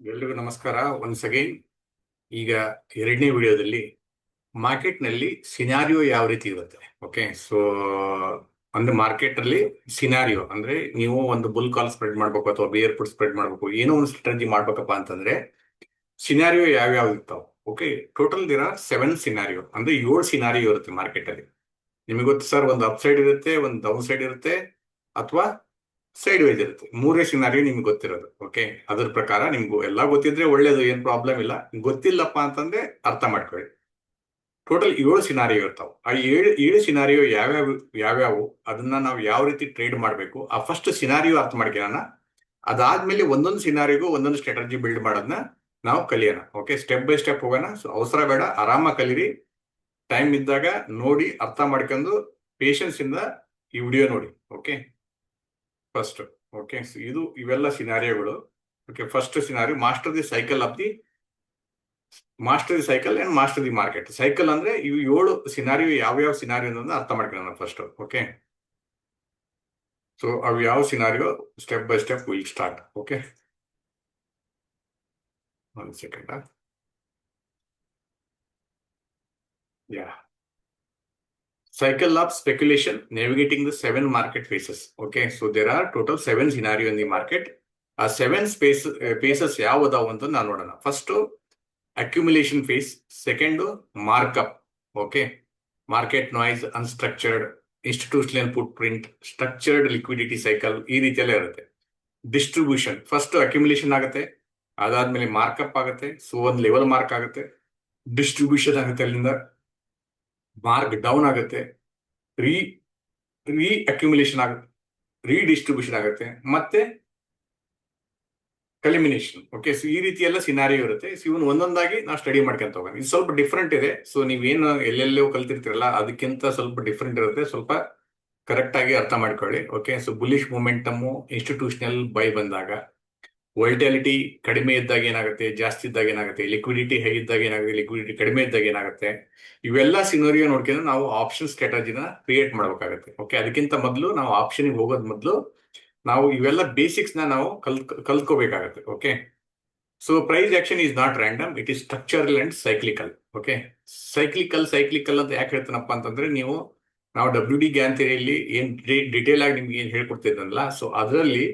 ಎಲ್ರಿಗೂ ನಮಸ್ಕಾರ. Once again ಈಗ ಎರಡನೇ ವಿಡಿಯೋದಲ್ಲಿ ಮಾರ್ಕೆಟ್ನಲ್ಲಿ ಸಿನಾರಿಯೋ ಯಾವ ರೀತಿ ಇರುತ್ತೆ. ಓಕೆ, ಸೊ ಅಂದ್ರೆ ಮಾರ್ಕೆಟ್ ಅಲ್ಲಿ ಸಿನಾರಿಯೋ ಅಂದ್ರೆ ನೀವು ಒಂದು ಬುಲ್ ಕಾಲ್ ಸ್ಪ್ರೆಡ್ ಮಾಡ್ಬೇಕು ಅಥವಾ ಬಿಯರ್ ಪುಟ್ ಸ್ಪ್ರೆಡ್ ಮಾಡ್ಬೇಕು, ಏನೋ ಒಂದು ಸ್ಟ್ರಾಟಜಿ ಮಾಡ್ಬೇಕಪ್ಪ ಅಂತಂದ್ರೆ ಸಿನಾರಿಯೋ ಯಾವ್ಯಾವ ಇರ್ತಾವೆ. ಓಕೆ, ಟೋಟಲ್ ದಿನ 7 ಸಿನಾರಿಯೋ ಅಂದ್ರೆ 7 ಸಿನಾರಿಯೋ ಇರುತ್ತೆ ಮಾರ್ಕೆಟ್ ಅಲ್ಲಿ. ನಿಮಗೆ ಗೊತ್ತು ಸರ್, ಒಂದು ಅಪ್ ಸೈಡ್ ಇರುತ್ತೆ, ಒಂದು ಡೌನ್ ಸೈಡ್ ಇರುತ್ತೆ, ಅಥವಾ ಸೈಡ್ ವೈಸ್ ಇರುತ್ತೆ. ಮೂರೇ ಸಿನಾರಿಯೋ ನಿಮ್ಗೆ ಗೊತ್ತಿರೋದು. ಓಕೆ, ಅದ್ರ ಪ್ರಕಾರ ನಿಮ್ಗೂ ಎಲ್ಲ ಗೊತ್ತಿದ್ರೆ ಒಳ್ಳೇದು, ಏನ್ ಪ್ರಾಬ್ಲಮ್ ಇಲ್ಲ. ಗೊತ್ತಿಲ್ಲಪ್ಪ ಅಂತಂದ್ರೆ ಅರ್ಥ ಮಾಡ್ಕೊಳ್ಳಿ. ಟೋಟಲ್ 7 ಸಿನಾರಿಯೋ ಇರ್ತಾವ. ಆ ಏಳು ಸಿನಾರಿಯೋ ಯಾವ್ಯಾವು ಅದನ್ನ ನಾವು ಯಾವ ರೀತಿ ಟ್ರೇಡ್ ಮಾಡಬೇಕು, ಆ ಫಸ್ಟ್ ಸಿನಾರಿಯೋ ಅರ್ಥ ಮಾಡ್ಕೊಳ್ಳೋಣ. ಅದಾದ್ಮೇಲೆ ಒಂದೊಂದು ಸಿನಾರಿಗೂ ಒಂದೊಂದು ಸ್ಟ್ರಾಟಜಿ ಬಿಲ್ಡ್ ಮಾಡೋದನ್ನ ನಾವು ಕಲಿಯೋಣ. ಓಕೆ, ಸ್ಟೆಪ್ ಬೈ ಸ್ಟೆಪ್ ಹೋಗೋಣ. ಸೊ ಅವಸರ ಬೇಡ, ಆರಾಮಾಗಿ ಕಲೀರಿ. ಟೈಮ್ ಇದ್ದಾಗ ನೋಡಿ, ಅರ್ಥ ಮಾಡ್ಕೊಂಡು ಪೇಷನ್ಸ್ ಇಂದ ಈ ವಿಡಿಯೋ ನೋಡಿ. Okay, first. ಓಕೆ, ಇವೆಲ್ಲ ಸಿನಾರಿಯೋಗಳು. Okay, first scenario master the cycle and master the market. Cycle ಅಂದ್ರೆ ಇವು 7 ಸಿನಾರಿಯೋ ಯಾವ್ಯಾವ ಸಿನಾರಿಯೋ ಅನ್ನೋದನ್ನ ಅರ್ಥ ಮಾಡ್ಕೊಳ್ಳೋಣ ಫಸ್ಟ್. ಓಕೆ, ಸೊ ಅವು ಯಾವ scenario step by step will start. Okay, ಒಂದು second. Yeah, cycle of speculation navigating the 7 market phases. Okay, so there are total 7 scenario in the market. ಆ 7 phases ಯಾವ್ದಾವು ಅಂತ ನಾವು ನೋಡೋಣ. First accumulation phase, second markup. Okay, market noise, unstructured, institutional footprint, structured liquidity cycle, ಈ ರೀತಿಯಲ್ಲೇ ಇರುತ್ತೆ. Distribution, first accumulation ಆಗುತ್ತೆ, ಅದಾದ್ಮೇಲೆ markup ಆಗುತ್ತೆ, ಸೊ ಒಂದು ಲೆವೆಲ್ ಮಾರ್ಕ್ ಆಗುತ್ತೆ, ಡಿಸ್ಟ್ರಿಬ್ಯೂಷನ್ ಆಗುತ್ತೆ, ಅಲ್ಲಿಂದ ಮಾರ್ಕ್ ಡೌನ್ ಆಗುತ್ತೆ, ರೀ ಅಕ್ಯುಮುಲೇಷನ್ ಆಗುತ್ತೆ, ರೀಡಿಸ್ಟ್ರಿಬ್ಯೂಷನ್ ಆಗುತ್ತೆ, ಮತ್ತೆ ಕಲಿಮಿನೇಷನ್. ಓಕೆ, ಸೊ ಈ ರೀತಿ ಎಲ್ಲ ಸಿನಾರಿಯೋ ಇರುತ್ತೆ. ಸೊ ಇವನ್ ಒಂದೊಂದಾಗಿ ನಾವು ಸ್ಟಡಿ ಮಾಡ್ಕೊಂತ ಹೋಗೋಣ. ಇದು ಸ್ವಲ್ಪ ಡಿಫ್ರೆಂಟ್ ಇದೆ. ಸೊ ನೀವೇನು ಎಲ್ಲೆಲ್ಲೋ ಕಲ್ತಿರ್ತೀರಲ್ಲ ಅದಕ್ಕಿಂತ ಸ್ವಲ್ಪ ಡಿಫ್ರೆಂಟ್ ಇರುತ್ತೆ. ಸ್ವಲ್ಪ ಕರೆಕ್ಟ್ ಆಗಿ ಅರ್ಥ ಮಾಡ್ಕೊಳ್ಳಿ. Okay, so bullish momentum, institutional by ಬಂದಾಗ, ವೊಲ್ಟಾಲಿಟಿ ಕಡಿಮೆ ಇದ್ದಾಗ ಏನಾಗುತ್ತೆ, ಜಾಸ್ತಿ ಇದ್ದಾಗ ಏನಾಗುತ್ತೆ, ಲಿಕ್ವಿಡಿಟಿ ಹೇಗಿದ್ದಾಗ ಏನಾಗುತ್ತೆ, ಲಿಕ್ವಿಡಿಟಿ ಕಡಿಮೆ ಇದ್ದಾಗ ಏನಾಗುತ್ತೆ, ಇವೆಲ್ಲ ಸಿನಾರಿಯೋ ನೋಡ್ಕೊಂಡು ನಾವು ಆಪ್ಷನ್ ಸ್ಟ್ರಾಟಜಿನ ಕ್ರಿಯೇಟ್ ಮಾಡ್ಬೇಕಾಗುತ್ತೆ. ಓಕೆ, ಅದಕ್ಕಿಂತ ಮೊದಲು ನಾವು ಆಪ್ಷನ್ಗೆ ಹೋಗೋದ್ ಮೊದಲು ನಾವು ಇವೆಲ್ಲ ಬೇಸಿಕ್ಸ್ ನಾವು ಕಲ್ತ್ಕೋಬೇಕಾಗತ್ತೆ. Okay, so price action is not random, it is structural and cyclical. Okay, cyclical ಅಂತ ಯಾಕೆ ಹೇಳ್ತಾನಪ್ಪ ಅಂತಂದ್ರೆ, ನಾವು WD ಗ್ಯಾನ್ ಥಿಯರಿಯಲ್ಲಿ ಏನ್ ಡಿಟೇಲ್ ಆಗಿ ನಿಮ್ಗೆ ಏನ್ ಹೇಳ್ಕೊಡ್ತಿದ್ನಲ್ಲ, ಸೊ ಅದರಲ್ಲಿ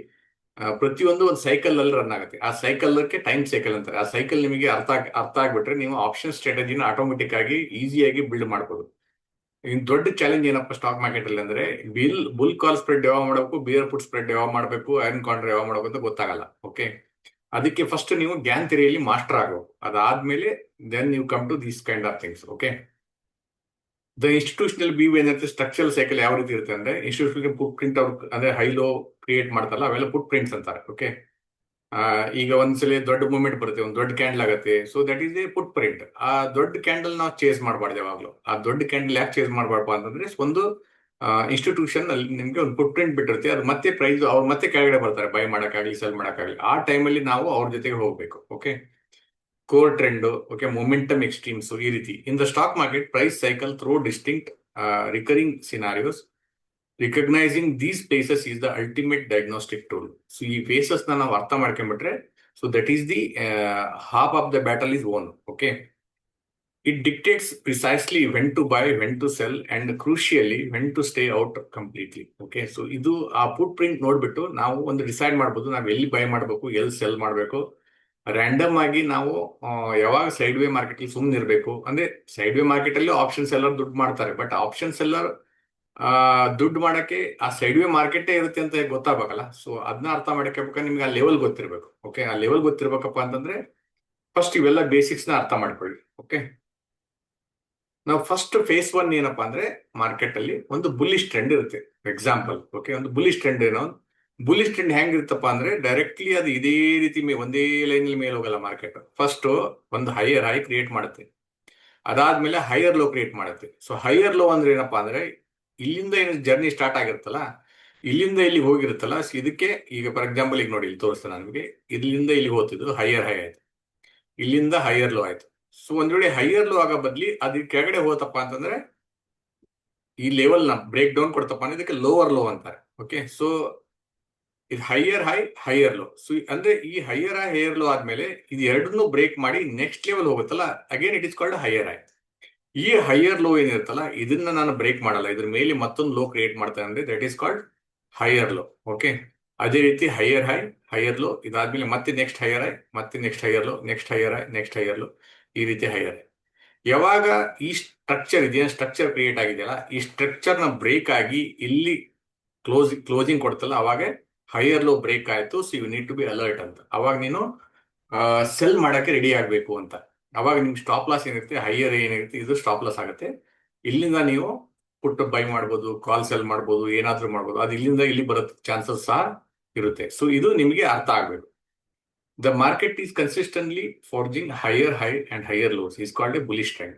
ಪ್ರತಿಯೊಂದು ಒಂದು ಸೈಕಲ್ ಅಲ್ಲಿ ರನ್ ಆಗುತ್ತೆ. ಆ ಸೈಕಲ್ಗೆ ಟೈಮ್ ಸೈಕಲ್ ಅಂತಾರೆ. ಆ ಸೈಕಲ್ ನಿಮಗೆ ಅರ್ಥ ಆಗ್ಬಿಟ್ರೆ ನೀವು ಆಪ್ಷನ್ ಸ್ಟ್ರಾಟಜಿನ ಆಟೋಮೆಟಿಕ್ ಆಗಿ ಈಸಿಯಾಗಿ ಬಿಲ್ಡ್ ಮಾಡ್ಬೋದು. ಇನ್ ದೊಡ್ಡ ಚಾಲೆಂಜ್ ಏನಪ್ಪ ಸ್ಟಾಕ್ ಮಾರ್ಕೆಟ್ ಅಲ್ಲಿ ಅಂದ್ರೆ, ಬುಲ್ ಕಾಲ್ ಸ್ಪ್ರೆಡ್ ಯಾವಾಗ ಮಾಡಬೇಕು, ಬಿಯರ್ ಪುಟ್ ಸ್ಪ್ರೆಡ್ ಯಾವಾಗ ಮಾಡಬೇಕು, ಐರನ್ ಕಾಂಟ್ರಾ ಯಾವಾಗ ಮಾಡಬೇಕು ಅಂತ ಗೊತ್ತಾಗಲ್ಲ. ಓಕೆ, ಅದಕ್ಕೆ ಫಸ್ಟ್ ನೀವು ಗ್ಯಾನ್ ಥಿಯರಿಯಲ್ಲಿ ಮಾಸ್ಟರ್ ಆಗಬೇಕು. ಅದಾದ್ಮೇಲೆ then you come to these kind of things. Okay, the institutional B ಏನಂದ್ರೆ ಸ್ಟ್ರಕ್ಚರಲ್ ಸೈಕಲ್ ಯಾವ ರೀತಿ ಇರುತ್ತೆ ಅಂದ್ರೆ, ಇನ್ಸ್ಟಿಟ್ಯೂಷನಲ್ ಫುಟ್ ಪ್ರಿಂಟ್ ಅವ್ರು ಅಂದ್ರೆ ಹೈ ಲೋ ಕ್ರಿಯೇಟ್ ಮಾಡ್ತಾರಲ್ಲ, ಅವೆಲ್ಲ ಫುಟ್ ಪ್ರಿಂಟ್ಸ್ ಅಂತಾರೆ. ಓಕೆ, ಈಗ ಒಂದ್ಸಲಿ ದೊಡ್ಡ ಮೂವ್ಮೆಂಟ್ ಬರುತ್ತೆ, ಒಂದು ದೊಡ್ಡ ಕ್ಯಾಂಡಲ್ ಆಗುತ್ತೆ, so that is A foot print. ಆ ದೊಡ್ಡ ಕ್ಯಾಂಡಲ್ ನಾವು ಚೇಸ್ ಮಾಡಬಾರ್ದು ಯಾವಾಗ್ಲೂ. ಆ ದೊಡ್ಡ ಕ್ಯಾಂಡಲ್ ಯಾಕೆ ಚೇಸ್ ಮಾಡಬಾರ್ದು ಅಂತಂದ್ರೆ, ಒಂದು ಇನ್ಸ್ಟಿಟ್ಯೂಷನ್ ಅಲ್ಲಿ ನಿಮ್ಗೆ ಒಂದು ಫುಟ್ ಪ್ರಿಂಟ್ ಬಿಟ್ಟಿರುತ್ತೆ, ಅದು ಮತ್ತೆ ಪ್ರೈಸ್ ಅವ್ರು ಮತ್ತೆ ಕೆಳಗಡೆ ಬರ್ತಾರೆ ಬೈ ಮಾಡಕ್ಕಾಗ್ಲಿ ಸೆಲ್ ಮಾಡಕ್ಕಾಗ್ಲಿ. ಆ ಟೈಮಲ್ಲಿ ನಾವು ಅವ್ರ ಜೊತೆಗೆ ಹೋಗ್ಬೇಕು. Okay, core trend, okay, momentum extremes, ಈ ರೀತಿ. In the stock market price cycle through distinct recurring scenarios, recognising these places is the ultimate diagnostic tool. So ಈ ಫೇಸಸ್ ನಾವು ಅರ್ಥ ಮಾಡ್ಕೊಂಡ್ಬಿಟ್ರೆ, so that is the half of the battle is won. Okay, it dictates precisely when to buy, when to sell, and crucially when to stay out completely. Okay, so ಇದು ಆ foot print ನೋಡ್ಬಿಟ್ಟು ನಾವು ಒಂದು decide ಮಾಡ್ಬೋದು, ನಾವು ಎಲ್ಲಿ by ಮಾಡಬೇಕು, ಎಲ್ಲಿ ಸೆಲ್ ಮಾಡಬೇಕು. ರ್ಯಾಂಡಮ್ ಆಗಿ ನಾವು ಯಾವಾಗ ಸೈಡ್ ವೇ ಮಾರ್ಕೆಟ್ ಅಲ್ಲಿ ಸುಮ್ಮನೆ ಇರಬೇಕು. ಅಂದ್ರೆ ಸೈಡ್ ವೇ ಮಾರ್ಕೆಟ್ ಅಲ್ಲಿ ಆಪ್ಷನ್ ಸೆಲ್ಲರ್ ದುಡ್ಡು ಮಾಡ್ತಾರೆ, ಬಟ್ ಆಪ್ಷನ್ ಸೆಲ್ಲರ್ ದುಡ್ಡು ಮಾಡಕ್ಕೆ ಆ ಸೈಡ್ ವೇ ಮಾರ್ಕೆಟೇ ಇರುತ್ತೆ ಅಂತ ಗೊತ್ತಾಗಬೇಕಲ್ಲ. ಸೊ ಅದನ್ನ ಅರ್ಥ ಮಾಡಕ್ಕೆ ನಿಮ್ಗೆ ಆ ಲೆವೆಲ್ ಗೊತ್ತಿರ್ಬೇಕು. ಓಕೆ, ಆ ಲೆವೆಲ್ ಗೊತ್ತಿರ್ಬೇಕಪ್ಪ ಅಂತಂದ್ರೆ ಫಸ್ಟ್ ಇವೆಲ್ಲ ಬೇಸಿಕ್ಸ್ ನ ಅರ್ಥ ಮಾಡ್ಕೊಳ್ಳಿ. ಓಕೆ, ನಾವು ಫಸ್ಟ್ ಫೇಸ್ 1 ಏನಪ್ಪಾ ಅಂದ್ರೆ, ಮಾರ್ಕೆಟ್ ಅಲ್ಲಿ ಒಂದು ಬುಲ್ಲಿಶ್ ಟ್ರೆಂಡ್ ಇರುತ್ತೆ. ಎಕ್ಸಾಂಪಲ್, ಓಕೆ, ಒಂದು ಬುಲ್ಲಿಶ್ ಟ್ರೆಂಡ್ ಏನೋ, ಬುಲ್ಲಿಶ್ ಟ್ರೆಂಡ್ ಹೆಂಗಿರುತ್ತಪ್ಪ ಅಂದ್ರೆ, ಡೈರೆಕ್ಟ್ಲಿ ಅದು ಇದೇ ರೀತಿ ಒಂದೇ ಲೈನ್ ಮೇಲೆ ಹೋಗಲ್ಲ. ಮಾರ್ಕೆಟ್ ಫಸ್ಟ್ ಒಂದು ಹೈಯರ್ ಹೈ ಕ್ರಿಯೇಟ್ ಮಾಡುತ್ತೆ, ಅದಾದ್ಮೇಲೆ ಹೈಯರ್ ಲೋ ಕ್ರಿಯೇಟ್ ಮಾಡುತ್ತೆ. ಸೊ ಹೈಯರ್ ಲೋ ಅಂದ್ರೆ ಏನಪ್ಪಾ ಅಂದ್ರೆ, ಇಲ್ಲಿಂದ ಏನು ಜರ್ನಿ ಸ್ಟಾರ್ಟ್ ಆಗಿರುತ್ತಲ್ಲ, ಇಲ್ಲಿಂದ ಇಲ್ಲಿಗೆ ಹೋಗಿರುತ್ತಲ್ಲ, ಇದಕ್ಕೆ ಈಗ ಫಾರ್ ಎಕ್ಸಾಂಪಲ್ ಈಗ ನೋಡಿ, ಇಲ್ಲಿ ತೋರಿಸ್ತೇನೆ ನಿಮಗೆ. ಇಲ್ಲಿಂದ ಇಲ್ಲಿಗೆ ಹೋಗ್ತಿದ್ದು ಹೈಯರ್ ಹೈ ಆಯ್ತು, ಇಲ್ಲಿಂದ ಹೈಯರ್ ಲೋ ಆಯ್ತು. ಸೊ ಒಂದ್ ವೇಳೆ ಹೈಯರ್ ಲೋ ಆಗೋ ಬದ್ಲಿ ಅದ್ ಕೆಳಗಡೆ ಹೋತಪ್ಪ ಅಂತಂದ್ರೆ, ಈ ಲೆವೆಲ್ ನ ಬ್ರೇಕ್ ಡೌನ್ ಕೊಡ್ತಪ್ಪ ಅಂದ್ರೆ ಇದಕ್ಕೆ ಲೋವರ್ ಲೋ ಅಂತಾರೆ. ಓಕೆ, ಸೊ ಇದು higher high, higher low. So ಅಂದ್ರೆ ಈ ಹೈಯರ್ ಹೈ, ಹೈಯರ್ ಲೋ ಆದ್ಮೇಲೆ ಇದು ಎರಡನ್ನೂ ಬ್ರೇಕ್ ಮಾಡಿ ನೆಕ್ಸ್ಟ್ ಲೆವೆಲ್ ಹೋಗುತ್ತಲ್ಲ, again it is called higher high. ಈ ಹೈಯರ್ ಲೋ ಏನಿರುತ್ತಲ್ಲ, ಇದನ್ನ ನಾನು ಬ್ರೇಕ್ ಮಾಡಲ್ಲ, ಇದ್ರ ಮೇಲೆ ಮತ್ತೊಂದು ಲೋ ಕ್ರಿಯೇಟ್ ಮಾಡ್ತೇನೆ ಅಂದ್ರೆ that is called higher low. Okay, ಅದೇ ರೀತಿ ಹೈಯರ್ ಹೈ, ಹೈಯರ್ ಲೋ, ಇದಾದ್ಮೇಲೆ ಮತ್ತೆ ನೆಕ್ಸ್ಟ್ ಹೈಯರ್ ಹೈ, ಮತ್ತೆ next higher low, next higher high, next higher low, ಈ ರೀತಿ ಹೈಯರ್ ಹೈ. ಯಾವಾಗ ಈ ಸ್ಟ್ರಕ್ಚರ್ ಇದೆಯಾ, ಸ್ಟ್ರಕ್ಚರ್ ಕ್ರಿಯೇಟ್ ಆಗಿದೆಯಲ್ಲ, ಈ ಸ್ಟ್ರಕ್ಚರ್ ನ ಬ್ರೇಕ್ ಆಗಿ ಇಲ್ಲಿ ಕ್ಲೋಸಿಂಗ್ ಕೊಡ್ತಲ್ಲ, ಅವಾಗ ಹೈಯರ್ ಲೋ ಬ್ರೇಕ್ ಆಯ್ತು. So you need to be alert ಅಂತ. ಅವಾಗ ನೀನು ಸೆಲ್ ಮಾಡಕ್ಕೆ ರೆಡಿ ಆಗಬೇಕು ಅಂತ. ಅವಾಗ ನಿಮ್ಗೆ ಸ್ಟಾಪ್ ಲಾಸ್ ಏನಿರುತ್ತೆ, ಹೈಯರ್ ಏನಿರುತ್ತೆ, ಇದು ಸ್ಟಾಪ್ ಲಾಸ್ ಆಗುತ್ತೆ. ಇಲ್ಲಿಂದ ನೀವು ಪುಟ್ ಬೈ ಮಾಡ್ಬೋದು, ಕಾಲ್ ಸೆಲ್ ಮಾಡ್ಬೋದು, ಏನಾದ್ರೂ ಮಾಡ್ಬೋದು. ಅದು ಇಲ್ಲಿಂದ ಇಲ್ಲಿ ಬರುತ್ತೆ ಚಾನ್ಸಸ್ ಸಹ ಇರುತ್ತೆ. ಸೊ ಇದು ನಿಮಗೆ ಅರ್ಥ ಆಗ್ಬೇಕು. The market is consistently forging higher high and higher lows is called a bullish trend.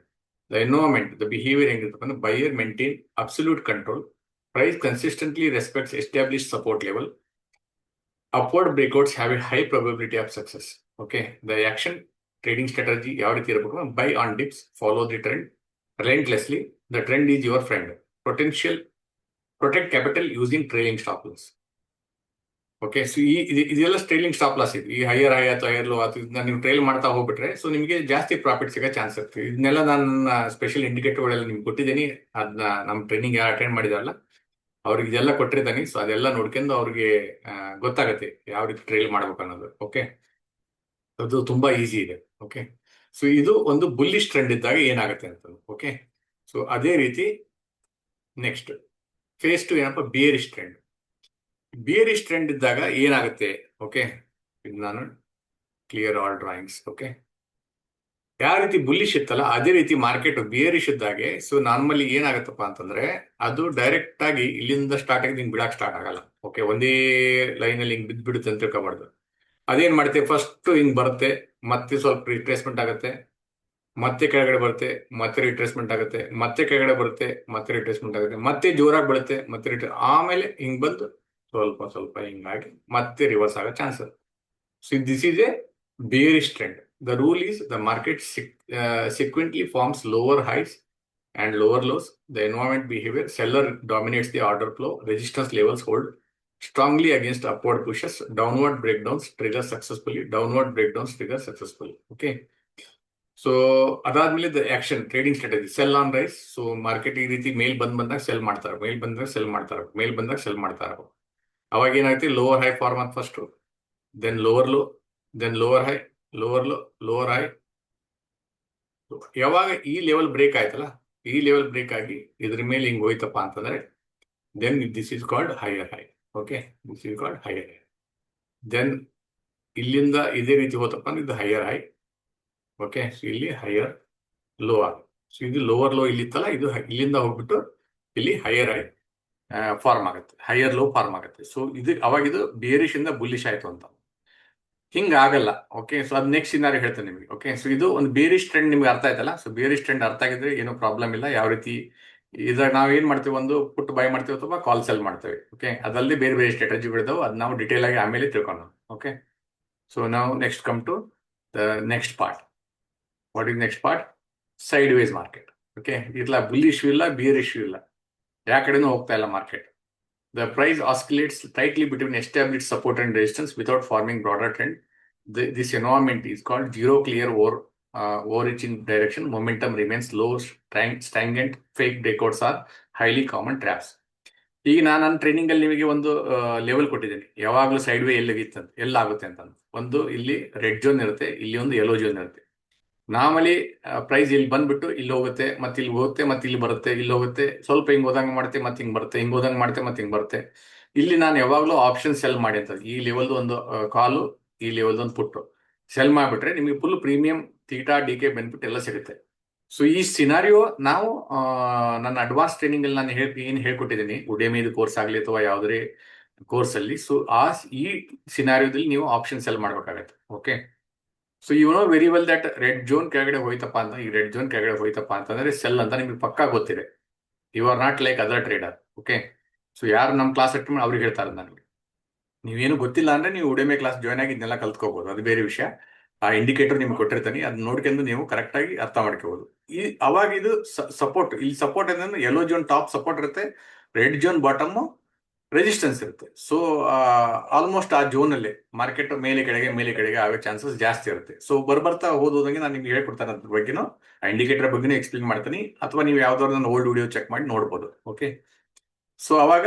The environment, the behaviour ಹೆಂಗಿರುತ್ತೆ ಅಂದ್ರೆ, buyer maintain absolute control, price consistently respects established support level, upward breakouts have a high probability of success. Okay, the action trading strategy ಯಾವ ರೀತಿ ಇರಬೇಕು, buy on dips, follow the trend relentlessly, the trend is your friend, protect capital using trailing stop loss. Okay, so ಇದೆಲ್ಲ trailing stop loss ಇದೆ. ಈ higher high ಅಥವಾ higher low ಅಥವಾ ಇದನ್ನ ನೀವು ಟ್ರೈಲ್ ಮಾಡ್ತಾ ಹೋಗ್ಬಿಟ್ರೆ ಸೊ ನಿಮಗೆ ಜಾಸ್ತಿ ಪ್ರಾಫಿಟ್ ಸಿಗೋ ಚಾನ್ಸ್ ಇರುತ್ತೆ. ಇದನ್ನೆಲ್ಲ ನಾನು ಸ್ಪೆಷಲ್ ಇಂಡಿಕೇಟರ್ಗಳೆಲ್ಲ ನಿಮ್ಗೆ ಕೊಟ್ಟಿದ್ದೀನಿ. ಅದನ್ನ ನಮ್ಮ ಟ್ರೈನಿಂಗ್ ಯಾರು ಅಟೆಂಡ್ ಮಾಡಿದಾರಲ್ಲ ಅವ್ರಿಗೆ ಇದೆಲ್ಲ ಕೊಟ್ಟಿರ್ತಾನೆ. ಸೊ ಅದೆಲ್ಲ ನೋಡ್ಕೊಂಡು ಅವ್ರಿಗೆ ಗೊತ್ತಾಗತ್ತೆ ಯಾವ ರೀತಿ ಟ್ರೈಲ್ ಮಾಡ್ಬೇಕು ಅನ್ನೋದು. ಓಕೆ, ಅದು ತುಂಬಾ ಈಸಿ ಇದೆ. ಓಕೆ, ಸೊ ಇದು ಒಂದು ಬುಲ್ಲಿಶ್ ಟ್ರೆಂಡ್ ಇದ್ದಾಗ ಏನಾಗುತ್ತೆ ಅಂತ. ಓಕೆ, ಸೊ ಅದೇ ರೀತಿ ನೆಕ್ಸ್ಟ್ ಫೇಸ್ ಟು ಏನಪ್ಪ, ಬಿಯರಿಶ್ ಟ್ರೆಂಡ್. ಬಿಯರಿಶ್ ಟ್ರೆಂಡ್ ಇದ್ದಾಗ ಏನಾಗುತ್ತೆ? ಓಕೆ, ಇದು ನಾನು ಕ್ಲಿಯರ್ ಆಲ್ ಡ್ರಾಯಿಂಗ್ಸ್. ಓಕೆ, ಯಾವ ರೀತಿ ಬುಲ್ಲಿಶ್ ಇತ್ತಲ್ಲ ಅದೇ ರೀತಿ ಮಾರ್ಕೆಟ್ ಬಿಯರಿಶ್ ಇದ್ದಾಗೆ. ಸೊ ನಾರ್ಮಲಿ ಏನಾಗತ್ತಪ್ಪ ಅಂತಂದ್ರೆ, ಅದು ಡೈರೆಕ್ಟ್ ಆಗಿ ಇಲ್ಲಿಂದ ಸ್ಟಾರ್ಟ್ ಆಗಿ ಹಿಂಗ್ ಬಿಡಕ್ ಸ್ಟಾರ್ಟ್ ಆಗಲ್ಲ. ಓಕೆ, ಒಂದೇ ಲೈನ್ ಅಲ್ಲಿ ಹಿಂಗ್ ಬಿದ್ಬಿಡುತ್ತೆ ಅಂತ ತಿಳ್ಕೊಬಾರ್ದು. ಅದೇನ್ ಮಾಡುತ್ತೆ, ಫಸ್ಟ್ ಹಿಂಗ್ ಬರುತ್ತೆ, ಮತ್ತೆ ಸ್ವಲ್ಪ ರಿಟ್ರೇಸ್ಮೆಂಟ್ ಆಗುತ್ತೆ, ಮತ್ತೆ ಕೆಳಗಡೆ ಬರುತ್ತೆ, ಮತ್ತೆ ರಿಟ್ರೇಸ್ಮೆಂಟ್ ಆಗುತ್ತೆ, ಮತ್ತೆ ಕೆಳಗಡೆ ಬರುತ್ತೆ, ಮತ್ತೆ ರಿಟ್ರೇಸ್ಮೆಂಟ್ ಆಗುತ್ತೆ, ಮತ್ತೆ ಜೋರಾಗಿ ಬೀಳುತ್ತೆ, ಮತ್ತೆ ಆಮೇಲೆ ಹಿಂಗ್ ಬಂದು ಸ್ವಲ್ಪ ಸ್ವಲ್ಪ ಹಿಂಗಾಗಿ ಮತ್ತೆ ರಿವರ್ಸ್ ಆಗೋ chances. So this is A bearish trend. The rule is the market sequentially forms lower highs and lower lows. The environment behavior, seller dominates the order flow, resistance levels hold strongly against upward pushes, downward breakdowns trigger successfully, downward breakdowns trigger successfully. Okay, so ಅದಾದ್ಮೇಲೆ the action trading strategy, cell on rice. So market ಈ ರೀತಿ ಮೇಲ್ ಬಂದಾಗ cell ಮಾಡ್ತಾರೆ, ಮೇಲ್ ಬಂದಾಗ cell ಮಾಡ್ತಾರೆ, ಮೇಲ್ ಬಂದಾಗ cell ಮಾಡ್ತಾರೆ. ಅವಾಗ ಏನಾಗುತ್ತೆ, ಲೋವರ್ ಹೈ ಫಾರ್ಮ್ ಅಂತ first, then lower low, then lower high, lower low, lower high. ಯಾವಾಗ ಈ ಲೆವೆಲ್ ಬ್ರೇಕ್ ಆಯ್ತಲ್ಲ, ಈ ಲೆವೆಲ್ ಬ್ರೇಕ್ ಆಗಿ ಇದ್ರ ಮೇಲೆ ಹಿಂಗ್ ಹೋಯ್ತಪ್ಪ ಅಂತಂದ್ರೆ then this is called higher high. Okay, this is called higher high. Then ಇಲ್ಲಿಂದ ಇದೇ ರೀತಿ ಹೋತಪ್ಪ ಅಂದ್ರೆ ಇದು ಹೈಯರ್ ಹೈ. ಓಕೆ, ಸೊ ಇಲ್ಲಿ ಹೈಯರ್ ಲೋ ಆಗುತ್ತೆ. ಸೊ ಇದು ಲೋವರ್ ಲೋ ಇಲ್ಲಿತ್ತಲ್ಲ, ಇದು ಇಲ್ಲಿಂದ ಹೋಗ್ಬಿಟ್ಟು ಇಲ್ಲಿ ಹೈಯರ್ ಹೈ ಫಾರ್ಮ್ ಆಗುತ್ತೆ, ಹೈಯರ್ ಲೋ ಫಾರ್ಮ್ ಆಗುತ್ತೆ. ಸೊ ಇದು ಅವಾಗ ಇದು ಬೇರಿಶ್ ಇಂದ ಬುಲ್ಲಿಶ್ ಆಯ್ತು ಅಂತ. ಹಿಂಗ ಆಗಲ್ಲ. ಓಕೆ, ಸೊ ಅದು ನೆಕ್ಸ್ಟ್ ಸಿನಾರಿ ಹೇಳ್ತೇನೆ ನಿಮಗೆ. ಓಕೆ, ಸೊ ಇದು ಒಂದು ಬೇರಿಶ್ ಟ್ರೆಂಡ್ ನಿಮ್ಗೆ ಅರ್ಥ ಆಯ್ತಲ್ಲ. ಸೊ ಬೇರಿಶ್ ಟ್ರೆಂಡ್ ಅರ್ಥ ಆಗಿದ್ರೆ ಏನೋ ಪ್ರಾಬ್ಲಮ್ ಇಲ್ಲ. ಯಾವ ರೀತಿ ಇದ್ರಾಗ ನಾವು ಏನ್ ಮಾಡ್ತೀವಿ, ಒಂದು ಪುಟ್ ಬೈ ಮಾಡ್ತೀವಿ ಅಥವಾ ಕಾಲ್ ಸೆಲ್ ಮಾಡ್ತೇವೆ. ಓಕೆ, ಅದರಲ್ಲಿ ಬೇರೆ ಬೇರೆ ಸ್ಟ್ರಾಟಜಿಗಳಿದಾವೆ, ಅದು ನಾವು ಡಿಟೇಲ್ ಆಗಿ ಆಮೇಲೆ ತಿಳ್ಕೊಂಡು. ಓಕೆ, ಸೊ ನಾವು next come to the next part. What is next part? Sideways market. Okay, ಇಲ್ಲ ಬುಲ್ಲಿಶ್ ಇಲ್ಲ, ಬೇರಿಶ್ ಇಲ್ಲ, ಯಾವ ಕಡೆನೂ ಹೋಗ್ತಾ ಇಲ್ಲ market. The price oscillates tightly between established support and resistance without forming broader trend. This environment is called zero clear overreaching direction. Momentum remains low, stagnant, fake breakouts are highly common traps. ಈಗ ನಾನು training ಅಲ್ಲಿ ನಿಮಗೆ ಒಂದು level ಕೊಟ್ಟಿದ್ದೀನಿ, ಯಾವಾಗಲೂ side way ಎಲ್ಲಾಗುತ್ತೆ ಅಂತ. ಒಂದು ಇಲ್ಲಿ ರೆಡ್ ಜೋನ್ ಇರುತ್ತೆ, ಇಲ್ಲಿ ಒಂದು ಯೆಲ್ಲೋ ಜೋನ್ ಇರುತ್ತೆ. ನಾರ್ಮಲಿ ಪ್ರೈಸ್ ಇಲ್ಲಿ ಬಂದ್ಬಿಟ್ಟು ಇಲ್ಲಿ ಹೋಗುತ್ತೆ, ಮತ್ತೆ ಇಲ್ಲಿ ಹೋಗುತ್ತೆ, ಮತ್ತೆ ಇಲ್ಲಿ ಬರುತ್ತೆ, ಇಲ್ಲಿ ಹೋಗುತ್ತೆ, ಸ್ವಲ್ಪ ಹಿಂಗ್ ಹೋದಂಗೆ ಮಾಡುತ್ತೆ, ಮತ್ತೆ ಹಿಂಗ್ ಬರುತ್ತೆ, ಹಿಂಗ್ ಹೋದಂಗೆ ಮಾಡುತ್ತೆ, ಮತ್ತೆ ಹಿಂಗ್ ಬರುತ್ತೆ. ಇಲ್ಲಿ ನಾನು ಯಾವಾಗಲೂ ಆಪ್ಷನ್ ಸೆಲ್ ಮಾಡಿ ಅಂತ, ಈ ಲೆವೆಲ್ ಒಂದು ಕಾಲು, ಈ ಲೆವೆಲ್ ಒಂದು ಪುಟ್ಟು ಸೆಲ್ ಮಾಡಿಬಿಟ್ರೆ ನಿಮಗೆ full premium theta D K benefit ಎಲ್ಲ ಸಿಗುತ್ತೆ. ಸೊ ಈ ಸಿನಾರಿಯೋ ನಾವು ನನ್ನ ಅಡ್ವಾನ್ಸ್ ಟ್ರೈನಿಂಗ್ ಅಲ್ಲಿ ನಾನು ಏನು ಹೇಳ್ಕೊಟ್ಟಿದ್ದೀನಿ, ಉಡೆಮಿದು ಕೋರ್ಸ್ ಆಗಲಿ ಅಥವಾ ಯಾವುದೇ ಕೋರ್ಸ್ ಅಲ್ಲಿ. ಸೊ ಈ ಸಿನಾರಿಯೋದಲ್ಲಿ ನೀವು ಆಪ್ಷನ್ ಸೆಲ್ ಮಾಡ್ಬೇಕಾಗತ್ತೆ. Okay, so you know very well that red zone ಕೆಳಗಡೆ ಹೋಯ್ತಪ್ಪ ಅಂತ, ಈ ರೆಡ್ ಜೋನ್ ಕೆಳಗಡೆ ಹೋಯ್ತಪ್ಪ ಅಂತಂದ್ರೆ ಸೆಲ್ ಅಂತ ನಿಮ್ಗೆ ಪಕ್ಕಾ ಗೊತ್ತಿದೆ. You are not like other trader. Okay, so ಯಾರು ನಮ್ಮ ಕ್ಲಾಸ್ ಅಟೆಂಡ್ ಮಾಡಿ ಅವ್ರಿಗೆ ಹೇಳ್ತಾರೆ ನನಗೆ. ನೀವೇನು ಗೊತ್ತಿಲ್ಲ ಅಂದ್ರೆ ನೀವು ಉಡೆಮೆ ಕ್ಲಾಸ್ ಜಾಯ್ನ್ ಆಗಿ ಇದನ್ನೆಲ್ಲ ಕಲ್ತ್ಕೋಬಹುದು, ಅದು ಬೇರೆ ವಿಷಯ. ಆ ಇಂಡಿಕೇಟರ್ ನಿಮ್ಗೆ ಕೊಟ್ಟಿರ್ತಾನೆ, ಅದನ್ನ ನೋಡ್ಕೊಂಡು ನೀವು ಕರೆಕ್ಟ್ ಆಗಿ ಅರ್ಥ ಮಾಡ್ಕೋಬಹುದು. ಅವಾಗ ಇದು ಸಪೋರ್ಟ್, ಇಲ್ಲಿ ಸಪೋರ್ಟ್ ಅಂದ್ರೆ ಯೆಲ್ಲೋ ಜೋನ್ ಟಾಪ್ ಸಪೋರ್ಟ್ ಇರುತ್ತೆ, ರೆಡ್ ಜೋನ್ ಬಾಟಮ್ ರೆಸಿಸ್ಟೆನ್ಸ್ ಇರುತ್ತೆ. ಸೊ ಆಲ್ಮೋಸ್ಟ್ ಆ ಝೋನ್ ಅಲ್ಲಿ ಮಾರ್ಕೆಟ್ ಮೇಲೆ ಕೆಳಗೆ ಆಗೋ ಚಾನ್ಸಸ್ ಜಾಸ್ತಿ ಇರುತ್ತೆ. ಸೊ ಬರ್ಬರ್ತಾ ಹೋದಂಗೆ ನಾನು ನಿಮ್ಗೆ ಹೇಳ್ಕೊಡ್ತಾನೆ ಅದ್ರ ಬಗ್ಗೆನೂ, ಇಂಡಿಕೇಟರ್ ಬಗ್ಗೆನೂ ಎಕ್ಸ್ಪ್ಲೇನ್ ಮಾಡ್ತೀನಿ, ಅಥವಾ ನೀವು ಯಾವ್ದಾದ್ರು ನನ್ನ ಓಲ್ಡ್ ವಿಡಿಯೋ ಚೆಕ್ ಮಾಡಿ ನೋಡ್ಬೋದು. ಓಕೆ, ಸೊ ಅವಾಗ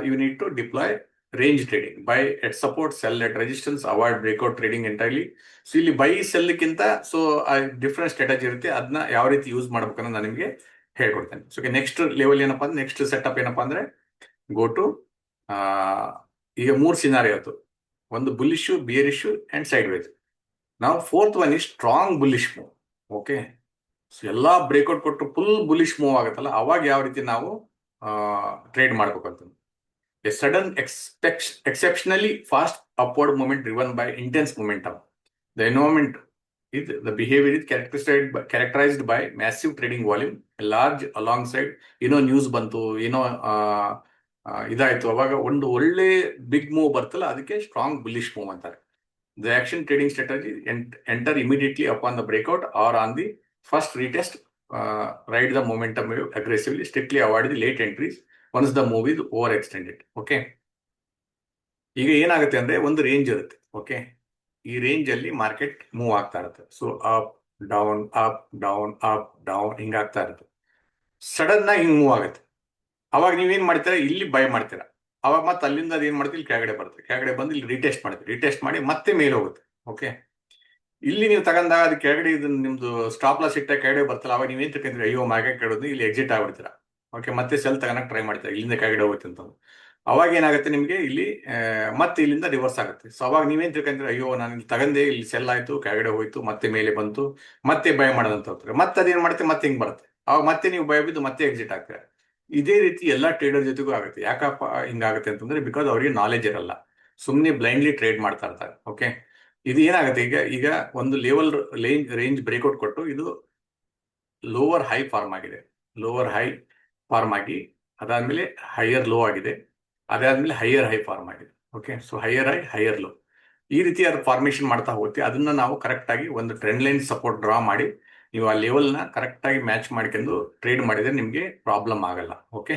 you need to deploy range trading, buy at support, sell at resistance, avoid breakout trading entirely. So ಇಲ್ಲಿ ಬೈ ಸೆಲ್ಕ್ಕಿಂತ ಸೊ ಡಿಫ್ರೆಂಟ್ ಸ್ಟ್ರಾಟಜಿ ಇರುತ್ತೆ, ಅದನ್ನ ಯಾವ ರೀತಿ ಯೂಸ್ ಮಾಡ್ಬೇಕನ್ನೋ ನಾನು ನಿಮಗೆ ಹೇಳ್ಕೊಡ್ತೇನೆ. ಸೊ ನೆಕ್ಸ್ಟ್ ಲೆವೆಲ್ ಏನಪ್ಪಾ ಅಂದ್ರೆ, ನೆಕ್ಸ್ಟ್ ಸೆಟಪ್ ಏನಪ್ಪಾ ಅಂದ್ರೆ, ಗೋ ಟು ಈಗ 3 ಸಿನಾರಿ ಆಯ್ತು, ಒಂದು bullish, bearish and sideways. ನಾವು fourth one is strong bullish move. Okay, so ಎಲ್ಲಾ ಬ್ರೇಕ್ಔಟ್ ಕೊಟ್ಟು ಫುಲ್ ಬುಲ್ಲಿಶ್ ಮೂವ್ ಆಗುತ್ತಲ್ಲ, ಅವಾಗ ಯಾವ ರೀತಿ ನಾವು ಟ್ರೇಡ್ ಮಾಡ್ಬೇಕು ಅಂತ. A sudden exceptionally fast upward movement driven by intense momentum. The environment the behavior is characterized by massive trading volume, large alongside news ಬಂತು, ಇದಾಯ್ತು, ಅವಾಗ ಒಂದು ಒಳ್ಳೆ ಬಿಗ್ ಮೂವ್ ಬರ್ತಲ್ಲ, ಅದಕ್ಕೆ ಸ್ಟ್ರಾಂಗ್ ಬುಲ್ಲಿಶ್ ಮೂವ್ ಅಂತಾರೆ. The action trading strategy enter immediately upon the breakout or on the first retest, ride the momentum aggressively, strictly avoid the late entries once the move is over extended. Okay, ಈಗ ಏನಾಗುತ್ತೆ ಅಂದ್ರೆ, ಒಂದು range ಇರುತ್ತೆ. Okay, ಈ range ಅಲ್ಲಿ market move ಆಗ್ತಾ ಇರುತ್ತೆ. So up down up down up down ಹಿಂಗಾಗ್ತಾ ಇರುತ್ತೆ. ಸಡನ್ ಆಗಿ ಹಿಂಗ್ ಮೂವ್ ಆಗುತ್ತೆ. ಅವಾಗ ನೀವೇನ್ ಮಾಡ್ತೀರಾ, ಇಲ್ಲಿ ಬೈ ಮಾಡ್ತೀರಾ. ಅವಾಗ ಮತ್ತೆ ಅಲ್ಲಿಂದ ಅದೇನ್ ಮಾಡ್ತೀವಿ, ಇಲ್ಲಿ ಕೆಳಗಡೆ ಬರುತ್ತೆ, ಕೆಳಗಡೆ ಬಂದು ಇಲ್ಲಿ ರಿಟೆಸ್ಟ್ ಮಾಡ್ತೀವಿ, ರಿಟೆಸ್ಟ್ ಮಾಡಿ ಮತ್ತೆ ಮೇಲೆ ಹೋಗುತ್ತೆ. ಓಕೆ, ಇಲ್ಲಿ ನೀವು ತಗೊಂಡಾಗ ಅದು ಕೆಳಗಡೆ ಇದನ್ನ ನಿಮ್ದು ಸ್ಟಾಪ್ ಲಾಸ್ ಇಟ್ಟ ಕೆಳಗಡೆ ಬರ್ತಲ್ಲ, ಅವಾಗ ನೀವೇನ್ ತಿಳ್ಕೊಂಡ್ರಿ, ಅಯ್ಯೋ ಮಾರ್ಕೆಟ್ ಕೆಳಗಡೆ ಇಲ್ಲಿ ಎಕ್ಸಿಟ್ ಆಗ್ಬಿಡ್ತೀರಾ. ಓಕೆ, ಮತ್ತೆ ಸೆಲ್ ತಗೋಣಕ್ ಟ್ರೈ ಮಾಡ್ತೀರಾ, ಇಲ್ಲಿಂದ ಕೆಳಗಡೆ ಹೋಗುತ್ತೆ ಅಂತ. ಅವಾಗ ಏನಾಗುತ್ತೆ ನಿಮ್ಗೆ, ಇಲ್ಲಿ ಮತ್ತೆ ಇಲ್ಲಿಂದ ರಿವರ್ಸ್ ಆಗುತ್ತೆ. ಸೊ ಅವಾಗ ನೀವೇನ್ ತಿಳ್ಕೊಂಡ್ರೆ, ಅಯ್ಯೋ ನಾನು ಇಲ್ಲಿ ತಗಂದೆ, ಇಲ್ಲಿ ಸೆಲ್ ಆಯ್ತು, ಕೆಳಗಡೆ ಹೋಯ್ತು, ಮತ್ತೆ ಮೇಲೆ ಬಂತು, ಮತ್ತೆ ಬೈ ಮಾಡೋದಂತ ಹೋಗ್ತಾರೆ. ಮತ್ತೆ ಅದೇನ್ ಮಾಡುತ್ತೆ, ಮತ್ತೆ ಹಿಂಗ್ ಬರುತ್ತೆ. ಅವಾಗ ಮತ್ತೆ ನೀವು ಬೈ ಬಿದ್ದು ಮತ್ತೆ ಎಕ್ಸಿಟ್ ಆಗ್ತಾರೆ. ಇದೇ ರೀತಿ ಎಲ್ಲಾ ಟ್ರೇಡರ್ ಜೊತೆಗೂ ಆಗುತ್ತೆ. ಯಾಕಪ್ಪ ಹಿಂಗಾಗುತ್ತೆ ಅಂತಂದ್ರೆ, ಬಿಕಾಸ್ ಅವ್ರಿಗೆ ನಾಲೆಜ್ ಇರಲ್ಲ, ಸುಮ್ಮನೆ ಬ್ಲೈಂಡ್ಲಿ ಟ್ರೇಡ್ ಮಾಡ್ತಾ ಇರ್ತಾರೆ. ಓಕೆ, ಇದು ಏನಾಗುತ್ತೆ, ಈಗ ಒಂದು ಲೆವೆಲ್ ರೇಂಜ್ ಬ್ರೇಕ್ಔಟ್ ಕೊಟ್ಟು ಇದು ಲೋವರ್ ಹೈ ಫಾರ್ಮ್ ಆಗಿದೆ, ಲೋವರ್ ಹೈ ಫಾರ್ಮ್ ಆಗಿ ಅದಾದ್ಮೇಲೆ ಹೈಯರ್ ಲೋ ಆಗಿದೆ, ಅದಾದ್ಮೇಲೆ ಹೈಯರ್ ಹೈ ಫಾರ್ಮ್ ಆಗಿದೆ. Okay, so higher high higher low, ಈ ರೀತಿ ಅದು ಫಾರ್ಮೇಶನ್ ಮಾಡ್ತಾ ಹೋಗುತ್ತೆ. ಅದನ್ನ ನಾವು ಕರೆಕ್ಟ್ ಆಗಿ ಒಂದು ಟ್ರೆಂಡ್ ಲೈನ್ ಸಪೋರ್ಟ್ ಡ್ರಾ ಮಾಡಿ, ನೀವು ಆ ಲೆವೆಲ್ನ ಕರೆಕ್ಟ್ ಆಗಿ ಮ್ಯಾಚ್ ಮಾಡ್ಕೊಂಡು ಟ್ರೇಡ್ ಮಾಡಿದ್ರೆ ನಿಮಗೆ ಪ್ರಾಬ್ಲಮ್ ಆಗಲ್ಲ. ಓಕೆ,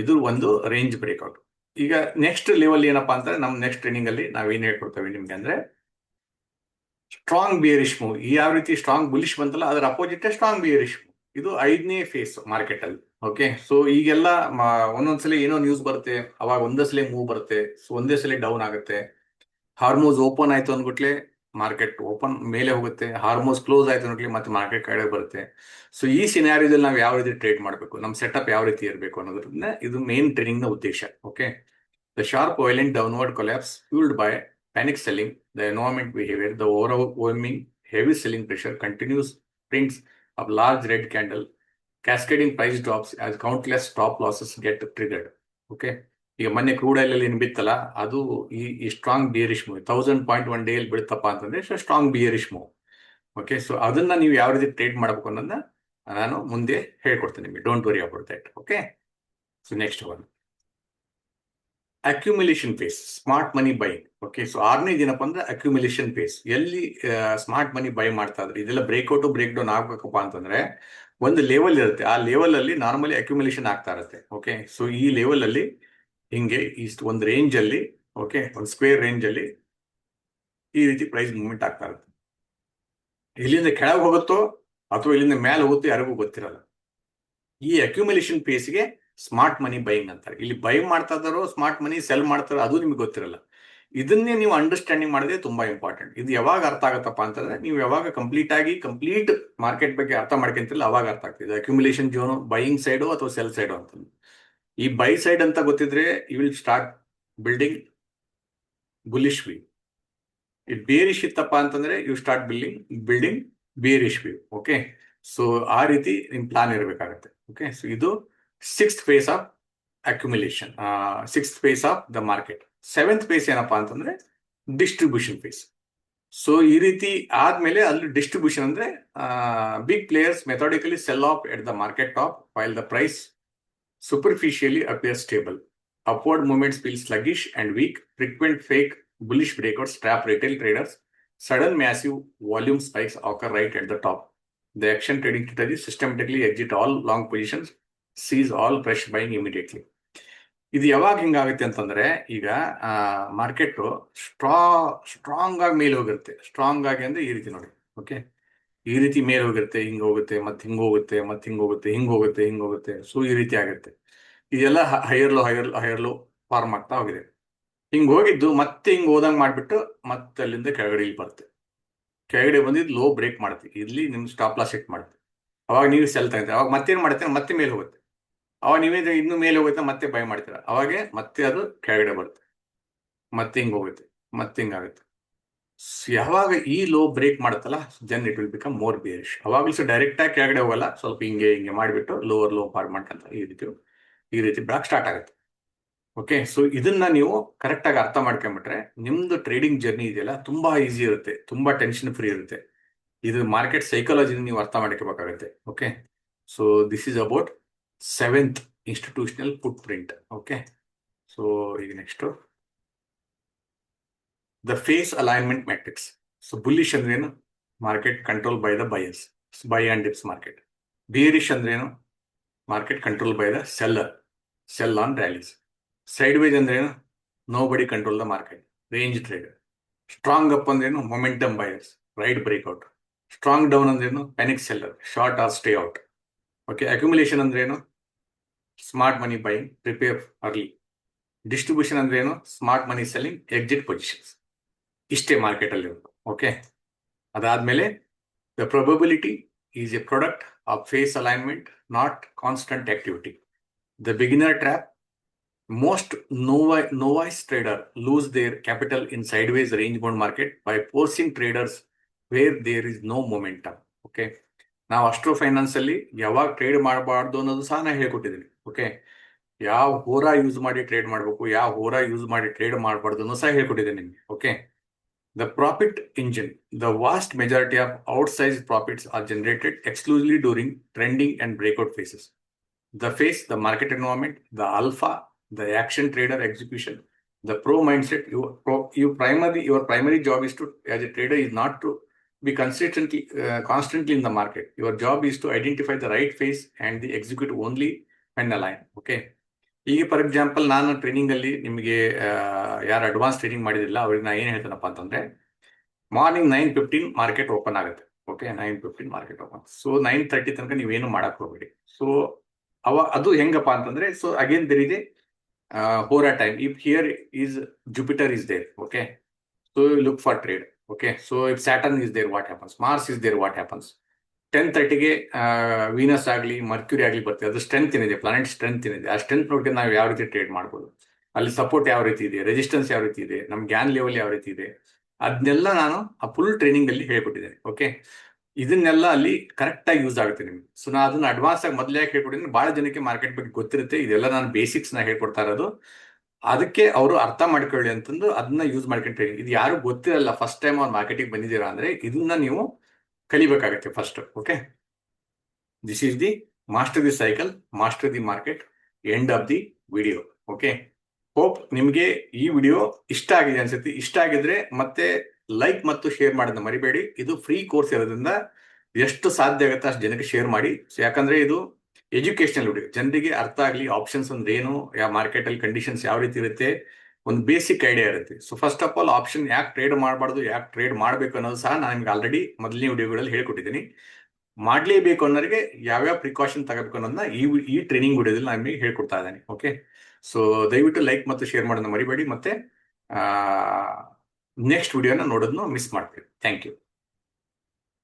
ಇದು ಒಂದು ರೇಂಜ್ ಬ್ರೇಕ್ಔಟ್. ಈಗ ನೆಕ್ಸ್ಟ್ ಲೆವೆಲ್ ಏನಪ್ಪಾ ಅಂತಂದ್ರೆ, ನಮ್ಮ ನೆಕ್ಸ್ಟ್ ಟ್ರೇನಿಂಗ್ ಅಲ್ಲಿ ನಾವೇನ್ ಹೇಳ್ಕೊಡ್ತೇವೆ ನಿಮ್ಗೆ ಅಂದ್ರೆ, ಸ್ಟ್ರಾಂಗ್ ಬಿಯರಿಶ್ ಮೂವ್. ಈ ಯಾವ ರೀತಿ ಸ್ಟ್ರಾಂಗ್ ಬುಲಿಶ್ ಬಂತಲ್ಲ, ಅದರ ಅಪೋಸಿಟ್ ಸ್ಟ್ರಾಂಗ್ ಬಿಯರಿಶ್ ಮೂವ್. ಇದು 5ನೇ ಫೇಸ್ ಮಾರ್ಕೆಟ್ ಅಲ್ಲಿ. ಓಕೆ, ಸೊ ಈಗೆಲ್ಲ ಒಂದೊಂದ್ಸಲಿ ಏನೋ ನ್ಯೂಸ್ ಬರುತ್ತೆ, ಅವಾಗ ಒಂದೇ ಸಲ ಮೂವ್ ಬರುತ್ತೆ, ಸೊ ಒಂದೇ ಸಲ ಡೌನ್ ಆಗುತ್ತೆ. ಹಾರ್ಮೋಸ್ ಓಪನ್ ಆಯ್ತು ಅಂದ್ಬಿಟ್ಲೆ ಮಾರ್ಕೆಟ್ ಓಪನ್ ಮೇಲೆ ಹೋಗುತ್ತೆ, ಹಾರ್ಮೋಸ್ ಕ್ಲೋಸ್ ಆಯ್ತು ಅಂದ್ಬಿಟ್ಲೆ ಮತ್ತೆ ಮಾರ್ಕೆಟ್ ಕೆಳಗೆ ಬರುತ್ತೆ. ಸೊ ಈ ಸಿನಾರಿಯೋದಲ್ಲಿ ನಾವು ಯಾವ ರೀತಿ ಟ್ರೇಡ್ ಮಾಡಬೇಕು, ನಮ್ಮ ಸೆಟಪ್ ಯಾವ ರೀತಿ ಇರಬೇಕು ಅನ್ನೋದ್ರಿಂದ ಇದು ಮೇನ್ ಟ್ರೇಡಿಂಗ್ ನ ಉದ್ದೇಶ. Okay, the sharp violent downward collapse fuelled by panic selling, the environment behavior, the overwhelming heavy selling pressure, continuous prints of large red candle, cascading price drops as countless stop losses get triggered. Okay, ಈಗ ಮೊನ್ನೆ crude oil ಅಲ್ಲಿ ಏನ್ ಬಿತ್ತಲ್ಲ, ಅದು ಈ strong ಬಿಯರಿಶ್ move. 1000.1 day ಅಲ್ಲಿ ಬೀಳ್ತಪ್ಪ ಅಂತಂದ್ರೆ strong ಬಿಯರಿಶ್ move. Okay, so ಅದನ್ನ ನೀವು ಯಾವ ರೀತಿ ಟ್ರೇಡ್ ಮಾಡಬೇಕು ಅನ್ನೋದನ್ನ ನಾನು ಮುಂದೆ ಹೇಳ್ಕೊಡ್ತೇನೆ ನಿಮಗೆ. Don't worry about that. Okay, so next one, accumulation phase, smart money buy. Okay, so 6ನೇದು ಏನಪ್ಪ ಅಂದ್ರೆ ಅಕ್ಯುಮಿಲೇಷನ್ ಫೇಸ್. ಎಲ್ಲಿ ಸ್ಮಾರ್ಟ್ ಮನಿ ಬೈ ಮಾಡ್ತಾ ಇದ್ರೆ, ಇದೆಲ್ಲ ಬ್ರೇಕ್ಔಟ್ ಬ್ರೇಕ್ ಡೌನ್ ಆಗ್ಬೇಕಪ್ಪ ಅಂತಂದ್ರೆ ಒಂದು ಲೆವೆಲ್ ಇರುತ್ತೆ, ಆ ಲೆವೆಲ್ ಅಲ್ಲಿ ನಾರ್ಮಲಿ ಅಕ್ಯುಮಿಲೇಷನ್ ಆಗ್ತಾ ಇರುತ್ತೆ. ಓಕೆ, ಸೊ ಈ ಲೆವೆಲ್ ಅಲ್ಲಿ ಹಿಂಗೆ ಇಷ್ಟು ಒಂದು ರೇಂಜ್ ಅಲ್ಲಿ, ಓಕೆ, ಒಂದು ಸ್ಕ್ವೇರ್ ರೇಂಜ್ ಅಲ್ಲಿ ಈ ರೀತಿ ಪ್ರೈಸ್ ಮೂವ್ಮೆಂಟ್ ಆಗ್ತಾ ಇರುತ್ತೆ. ಇಲ್ಲಿಂದ ಕೆಳಗೆ ಹೋಗುತ್ತೋ ಅಥವಾ ಇಲ್ಲಿಂದ ಮೇಲೆ ಹೋಗುತ್ತೋ ಯಾರಿಗೂ ಗೊತ್ತಿರಲ್ಲ. ಈ ಅಕ್ಯುಮಿಲೇಷನ್ ಫೇಸ್ಗೆ ಸ್ಮಾರ್ಟ್ ಮನಿ ಬೈಯಿಂಗ್ ಅಂತಾರೆ. ಇಲ್ಲಿ ಬೈ ಮಾಡ್ತಾ ಇದ್ದಾರೋ ಸ್ಮಾರ್ಟ್ ಮನಿ ಸೆಲ್ ಮಾಡ್ತಾರೋ ಅದು ನಿಮ್ಗೆ ಗೊತ್ತಿರಲ್ಲ. ಇದನ್ನೇ ನೀವು ಅಂಡರ್ಸ್ಟ್ಯಾಂಡಿಂಗ್ ಮಾಡೋದೇ ತುಂಬಾ ಇಂಪಾರ್ಟೆಂಟ್. ಇದು ಯಾವಾಗ ಅರ್ಥ ಆಗತ್ತಪ್ಪ ಅಂತಂದ್ರೆ, ನೀವು ಯಾವಾಗ ಕಂಪ್ಲೀಟ್ ಮಾರ್ಕೆಟ್ ಬಗ್ಗೆ ಅರ್ಥ ಮಾಡ್ಕೊಂತಿಲ್ಲ, ಅವಾಗ ಅರ್ಥ ಆಗ್ತದೆ ಅಕ್ಯುಮಿಲೇಷನ್ ಜೋನು ಬೈಯಿಂಗ್ ಸೈಡು ಅಥವಾ ಸೆಲ್ ಸೈಡು ಅಂತ. ಈ ಬೈ ಸೈಡ್ ಅಂತ ಗೊತ್ತಿದ್ರೆ you will start building bullish view. ಈ ಬೇರಿಶ್ ಇತ್ತಪ್ಪ ಅಂತಂದ್ರೆ you start building bearish view. Okay, so ಆ ರೀತಿ ನಿಮ್ ಪ್ಲಾನ್ ಇರಬೇಕಾಗತ್ತೆ. ಓಕೆ, ಸೊ ಇದು 6th phase of accumulation, 6th phase of the market. 7th phase ಏನಪ್ಪಾ ಅಂತಂದ್ರೆ ಡಿಸ್ಟ್ರಿಬ್ಯೂಷನ್ ಫೇಸ್. ಸೊ ಈ ರೀತಿ ಆದ್ಮೇಲೆ ಅಲ್ಲಿ ಡಿಸ್ಟ್ರಿಬ್ಯೂಷನ್ ಅಂದ್ರೆ big players methodically sell off at the market top while the price superficially appears stable. Upward movements feel sluggish and weak. Frequent fake bullish breakouts trap retail traders. Sudden massive volume spikes occur right at the top. The action trading strategy systematically exit all long positions, seize all fresh buying immediately. ಇದು ಯಾವಾಗ ಹಿಂಗಾಗುತ್ತೆ ಅಂತಂದ್ರೆ, ಈಗ market strong ಆಗಿ ಮೇಲೆ ಹೋಗಿರುತ್ತೆ. Strong ಆಗಿ ಅಂದ್ರೆ ಈ ರೀತಿ ನೋಡಿ. ಓಕೆ, ಈ ರೀತಿ ಮೇಲೆ ಹೋಗಿರುತ್ತೆ, ಹಿಂಗ್ ಹೋಗುತ್ತೆ, ಮತ್ತೆ ಹಿಂಗ್ ಹೋಗುತ್ತೆ, ಮತ್ತೆ ಹಿಂಗ್ ಹೋಗುತ್ತೆ, ಹಿಂಗ್ ಹೋಗುತ್ತೆ, ಹಿಂಗ್ ಹೋಗುತ್ತೆ. ಸೊ ಈ ರೀತಿ ಆಗುತ್ತೆ. ಇದೆಲ್ಲ ಹೈಯರ್ ಲೋ ಫಾರ್ಮ್ ಆಗ್ತಾ ಹೋಗಿದೆ. ಹಿಂಗ್ ಹೋಗಿದ್ದು ಮತ್ತೆ ಹಿಂಗ್ ಹೋದಂಗ್ ಮಾಡ್ಬಿಟ್ಟು ಮತ್ತೆ ಅಲ್ಲಿಂದ ಕೆಳಗಡೆ ಇಲ್ಲಿ ಬರುತ್ತೆ. ಕೆಳಗಡೆ ಬಂದಿದ್ದು ಲೋ ಬ್ರೇಕ್ ಮಾಡುತ್ತೆ. ಇಲ್ಲಿ ನಿಮ್ ಸ್ಟಾಪ್ ಲಾಸ್ ಸೆಟ್ ಮಾಡುತ್ತೆ. ಅವಾಗ ನೀವು ಸೆಲ್ ತಗೊಂತೀರ. ಅವಾಗ ಮತ್ತೇನ್ ಮಾಡುತ್ತೆ, ಮತ್ತೆ ಮೇಲೆ ಹೋಗುತ್ತೆ. ಅವಾಗ ನೀವೇ ಇನ್ನು ಮೇಲೆ ಹೋಗುತ್ತೆ, ಮತ್ತೆ ಬೈ ಮಾಡ್ತೀರಾ. ಅವಾಗ ಮತ್ತೆ ಅದು ಕೆಳಗಡೆ ಬರುತ್ತೆ, ಮತ್ತೆ ಹಿಂಗ್ ಹೋಗುತ್ತೆ, ಮತ್ತೆ ಹಿಂಗಾಗುತ್ತೆ. ಯಾವಾಗ ಈ ಲೋ ಬ್ರೇಕ್ ಮಾಡುತ್ತಲ್ಲ, then it will become more bearish. ಅವಾಗಲೂ ಡೈರೆಕ್ಟ್ ಆಗಿ ಕೆಳಗಡೆ ಹೋಗಲ್ಲ, ಸ್ವಲ್ಪ ಹಿಂಗೆ ಹಿಂಗೆ ಮಾಡಿಬಿಟ್ಟು ಲೋವರ್ ಲೋ ಪಾರ್ ಮಾಡ್ಕೊಂತ ಈ ರೀತಿ ಬ್ರಾಕ್ ಸ್ಟಾರ್ಟ್ ಆಗುತ್ತೆ. ಓಕೆ, ಸೊ ಇದನ್ನ ನೀವು ಕರೆಕ್ಟ್ ಆಗಿ ಅರ್ಥ ಮಾಡ್ಕೊಂಡ್ಬಿಟ್ರೆ ನಿಮ್ದು ಟ್ರೇಡಿಂಗ್ ಜರ್ನಿ ಇದೆಯಲ್ಲ ತುಂಬಾ ಈಸಿ ಇರುತ್ತೆ, ತುಂಬಾ ಟೆನ್ಷನ್ ಫ್ರೀ ಇರುತ್ತೆ. ಇದು ಮಾರ್ಕೆಟ್ ಸೈಕಾಲಜಿನ ನೀವು ಅರ್ಥ ಮಾಡ್ಕೋಬೇಕಾಗುತ್ತೆ. Okay, so this is about 7th institutional footprint. Okay, so ಈಗ next the phase alignment matrix. So bullish ಅಂದ್ರೆ ಏನು? Market control by the buyers, buy and dips market. Bearish ಅಂದ್ರೆ ಏನು? Market control by the seller, sell on rallies. Sideways ಅಂದ್ರೆ ಏನು? Nobody control the market, range trader. Strong up ಅಂದ್ರೇನು? Momentum buyers, right breakout. Strong down ಅಂದ್ರೇನು? Panic seller, short R stay out. Okay, accumulation ಅಂದ್ರೇನು? Smart money buying, prepare early. Distribution ಅಂದ್ರೇನು? Smart money selling, exit positions. ಇಷ್ಟೇ market ಅಲ್ಲಿ. Okay, ಅದಾದ್ಮೇಲೆ the probability is a product of phase alignment, not constant activity. The beginner trap, most novice trader lose their capital in sideways range bound market by forcing traders where there is no momentum. Okay, ನಾವು astro finance ಅಲ್ಲಿ ಯಾವಾಗ trade ಮಾಡಬಾರ್ದು ಅನ್ನೋದು ಸಹ ನಾನು ಹೇಳ್ಕೊಟ್ಟಿದ್ದೀನಿ. Okay, ಯಾವ ಹೋರಾ use ಮಾಡಿ trade ಮಾಡಬೇಕು, ಯಾವ ಹೋರಾ ಯೂಸ್ ಮಾಡಿ ಟ್ರೇಡ್ ಮಾಡಬಾರ್ದು ಅನ್ನೋ ಸಹ ಹೇಳ್ಕೊಟ್ಟಿದ್ದೀನಿ ನಿಮಗೆ. Okay, the profit engine, the vast majority of outsize profits are generated exclusively during trending and breakout phases. The face, the market environment, the alpha, the action trader execution, the pro mindset. Your primary job is to, as a trader, is not to be constantly in the market. Your job is to identify the right phase and the execute only when aligned. Okay. ಈಗ for example ನಾನು training ಅಲ್ಲಿ ನಿಮಗೆ ಯಾರು advance training ಮಾಡಿದಿಲ್ಲ ಅವ್ರಿಗೆ ನಾನು ಏನ್ ಹೇಳ್ತಾನಪ್ಪ ಅಂತಂದ್ರೆ, morning 9:15 market open ಆಗುತ್ತೆ. Okay, 9:15 market open. ಸೊ 9:30 ತನಕ ನೀವೇನು ಮಾಡಕ್ ಹೋಗ್ಬೇಡಿ. ಸೊ ಅದು ಹೆಂಗಪ್ಪ ಅಂತಂದ್ರೆ, ಸೊ ಅಗೇನ್ ದೆರ್ ಇದೆ ಹೋರಾ time. If here is Jupiter is there, okay, so look for trade. Okay, so if Saturn is there, what happens? Mars is there, what happens? 10:30ಗೆ ವೀನಸ್ ಆಗಲಿ ಮರ್ಕ್ಯೂರಿ ಆಗಲಿ ಬರ್ತದೆ. ಅದು ಸ್ಟ್ರೆಂತ್ ಏನಿದೆ, planet strength ಏನಿದೆ, ಆ ಸ್ಟ್ರೆಂತ್ ನೋಡ್ಕೊಂಡು ನಾವು ಯಾವ ರೀತಿ ಟ್ರೇಡ್ ಮಾಡ್ಬೋದು, ಅಲ್ಲಿ ಸಪೋರ್ಟ್ ಯಾವ ರೀತಿ ಇದೆ, ರೆಸಿಸ್ಟೆನ್ಸ್ ಯಾವ ರೀತಿ ಇದೆ, ನಮ್ ಗ್ಯಾನ್ ಲೆವೆಲ್ ಯಾವ ರೀತಿ ಇದೆ, ಅದನ್ನೆಲ್ಲ ನಾನು ಆ ಫುಲ್ ಟ್ರೈನಿಂಗ್ ಅಲ್ಲಿ ಹೇಳ್ಕೊಟ್ಟಿದ್ದೇನೆ. ಓಕೆ, ಇದನ್ನೆಲ್ಲ ಅಲ್ಲಿ ಕರೆಕ್ಟ್ ಆಗಿ ಯೂಸ್ ಆಗುತ್ತೆ ನಿಮ್ಗೆ. ಸೊ ನಾ ಅದನ್ನ ಅಡ್ವಾನ್ಸ್ ಆಗಿ ಮೊದಲೇ ಯಾಕೆ ಹೇಳ್ಕೊಟ್ಟಿದ್ದೀನಿ, ಬಹಳ ಜನಕ್ಕೆ ಮಾರ್ಕೆಟ್ ಬಗ್ಗೆ ಗೊತ್ತಿರುತ್ತೆ. ಇದೆಲ್ಲ ನಾನು ಬೇಸಿಕ್ಸ್ ನ ಹೇಳ್ಕೊಡ್ತಾ ಇರೋದು, ಅದಕ್ಕೆ ಅವರು ಅರ್ಥ ಮಾಡ್ಕೊಳ್ಳಿ ಅಂತಂದು ಅದನ್ನ ಯೂಸ್ ಮಾಡ್ಕೊಂಡ್ರೆ. ಇದು ಯಾರು ಗೊತ್ತಿರಲ್ಲ, ಫಸ್ಟ್ ಟೈಮ್ ಅವ್ರು ಮಾರ್ಕೆಟಿಗೆ ಬಂದಿದ್ದೀರಾ ಅಂದ್ರೆ ಇದನ್ನ ನೀವು ಕಲಿಬೇಕಾಗತ್ತೆ first. Okay, this is the master the cycle, master the market, end of the video. Okay, hope ನಿಮ್ಗೆ ಈ ವಿಡಿಯೋ ಇಷ್ಟ ಆಗಿದೆ ಅನ್ಸುತ್ತೆ. ಇಷ್ಟ ಆಗಿದ್ರೆ ಮತ್ತೆ ಲೈಕ್ ಮತ್ತು ಶೇರ್ ಮಾಡೋದನ್ನ ಮರಿಬೇಡಿ. ಇದು ಫ್ರೀ ಕೋರ್ಸ್ ಇರೋದ್ರಿಂದ ಎಷ್ಟು ಸಾಧ್ಯ ಆಗುತ್ತೆ ಅಷ್ಟು ಜನಕ್ಕೆ ಶೇರ್ ಮಾಡಿ. ಯಾಕಂದ್ರೆ ಇದು ಎಜುಕೇಶನಲ್ ವಿಡಿಯೋ, ಜನರಿಗೆ ಅರ್ಥ ಆಗಲಿ, ಆಪ್ಷನ್ಸ್ ಅಂದ್ರೆ ಏನು, ಯಾವ ಮಾರ್ಕೆಟ್ ಅಲ್ಲಿ ಕಂಡೀಷನ್ಸ್ ಯಾವ ರೀತಿ ಇರುತ್ತೆ, ಒಂದು ಬೇಸಿಕ್ ಐಡಿಯಾ ಇರುತ್ತೆ. So first of all option ಯಾಕೆ ಟ್ರೇಡ್ ಮಾಡಬಾರ್ದು, ಯಾಕೆ ಟ್ರೇಡ್ ಮಾಡಬೇಕು ಅನ್ನೋದು ಸಹ ನಾನು ನಿಮ್ಗೆ ಆಲ್ರೆಡಿ ಮೊದಲನೇ ವಿಡಿಯೋಗಳಲ್ಲಿ ಹೇಳ್ಕೊಟ್ಟಿದ್ದೀನಿ. ಮಾಡ್ಲೇಬೇಕು ಅನ್ನೋರಿಗೆ ಯಾವ್ಯಾವ ಪ್ರಿಕಾಷನ್ ತಗೋಬೇಕು ಅನ್ನೋದನ್ನ ಈ ಟ್ರೈನಿಂಗ್ ವಿಡಿಯೋದಲ್ಲಿ ನಾನು ನಿಮಗೆ ಹೇಳ್ಕೊಡ್ತಾ ಇದ್ದೇನೆ. ಓಕೆ, ಸೊ ದಯವಿಟ್ಟು ಲೈಕ್ ಮತ್ತು ಶೇರ್ ಮಾಡೋದನ್ನ ಮರಿಬೇಡಿ. ಮತ್ತೆ ನೆಕ್ಸ್ಟ್ ವಿಡಿಯೋನ ನೋಡೋದನ್ನು ಮಿಸ್ ಮಾಡ್ತೀವಿ. Thank you.